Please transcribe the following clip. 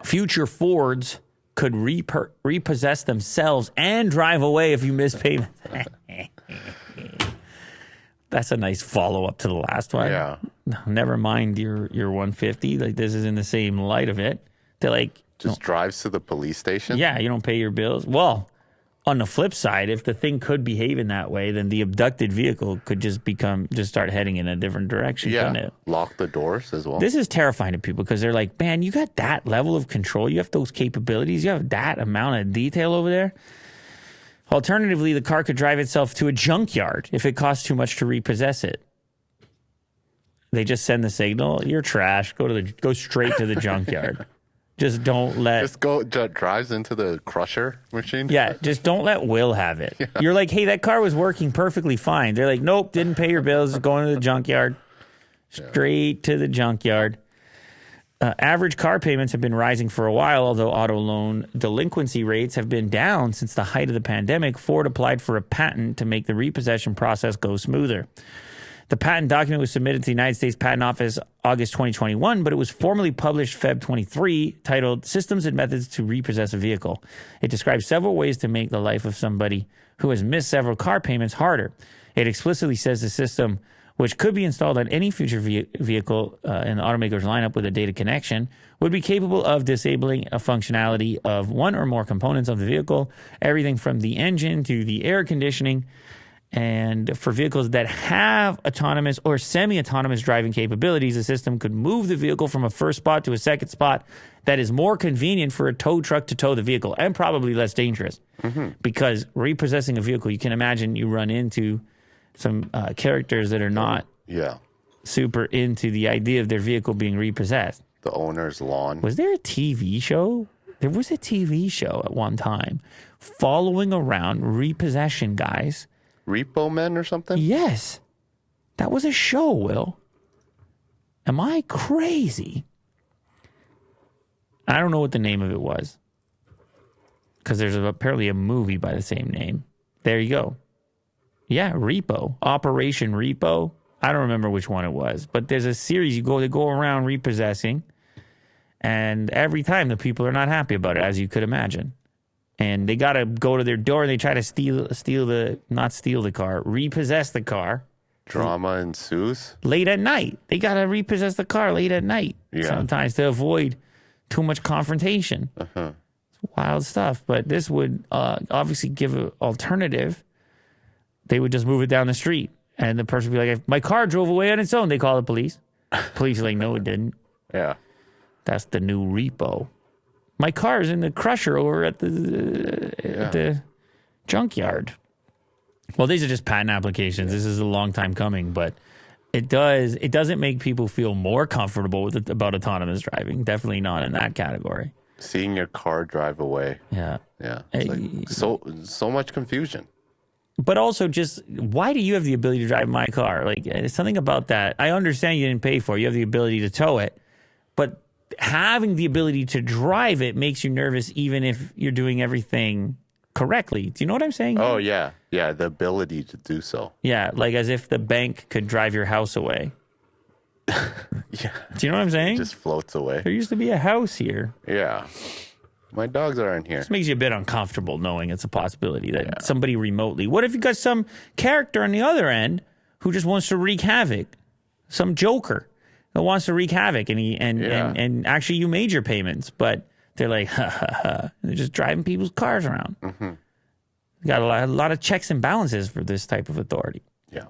future Fords could repossess themselves and drive away if you miss payments. That's a nice follow-up to the last one. Yeah. Never mind your 150. Like, this is in the same light of it. They're like... Just drives to the police station? Yeah, you don't pay your bills. Well, on the flip side, if the thing could behave in that way, then the abducted vehicle could just start heading in a different direction. Yeah, lock the doors as well. This is terrifying to people because they're like, man, you got that level of control. You have those capabilities. You have that amount of detail over there. Alternatively, the car could drive itself to a junkyard if it costs too much to repossess it. They just send the signal, you're trash, go straight to the junkyard. Just don't let... Just drives into the crusher machine? Yeah, just don't let Will have it. Yeah. You're like, hey, that car was working perfectly fine. They're like, nope, didn't pay your bills, going to the junkyard. Straight to the junkyard. Average car payments have been rising for a while, although auto loan delinquency rates have been down since the height of the pandemic. Ford applied for a patent to make the repossession process go smoother. The patent document was submitted to the United States Patent Office August 2021, but it was formally published Feb 23, titled Systems and Methods to Repossess a Vehicle. It describes several ways to make the life of somebody who has missed several car payments harder. It explicitly says the system, which could be installed on any future vehicle in the automaker's lineup with a data connection, would be capable of disabling a functionality of one or more components of the vehicle, everything from the engine to the air conditioning. And for vehicles that have autonomous or semi-autonomous driving capabilities, the system could move the vehicle from a first spot to a second spot that is more convenient for a tow truck to tow the vehicle and probably less dangerous. Mm-hmm. Because repossessing a vehicle, you can imagine you run into some characters that are not super into the idea of their vehicle being repossessed. The owner's lawn. Was there a TV show? There was a TV show at one time following around repossession guys. Repo Men or something? Yes. That was a show, Will. Am I crazy? I don't know what the name of it was. Because there's apparently a movie by the same name. There you go. Yeah, Repo. Operation Repo. I don't remember which one it was. But there's a series they go around repossessing. And every time the people are not happy about it, as you could imagine. And they got to go to their door and they try to repossess the car. Drama ensues. Late at night. They got to repossess the car late at night. Yeah. Sometimes to avoid too much confrontation. Uh-huh. It's wild stuff. But this would obviously give an alternative. They would just move it down the street. And the person would be like, my car drove away on its own. They call the police. Police are like, no, it didn't. Yeah. That's the new repo. My car's in the crusher over at the junkyard. Well, these are just patent applications. This is a long time coming, but it doesn't make people feel more comfortable about autonomous driving. Definitely not in that category. Seeing your car drive away. Yeah. Yeah. It's like so much confusion. But also just, why do you have the ability to drive my car? Like, it's something about that. I understand you didn't pay for it. You have the ability to tow it. But having the ability to drive it makes you nervous even if you're doing everything correctly. Do you know what I'm saying? Oh, yeah. Yeah, the ability to do so. Yeah, like as if the bank could drive your house away. Yeah. Do you know what I'm saying? It just floats away. There used to be a house here. Yeah. My dogs aren't here. This makes you a bit uncomfortable knowing it's a possibility that somebody remotely... What if you got some character on the other end who just wants to wreak havoc? Some joker that wants to wreak havoc, and actually you made your payments, but they're like, ha, ha, ha. They're just driving people's cars around. Mm-hmm. Got a lot of checks and balances for this type of authority. Yeah.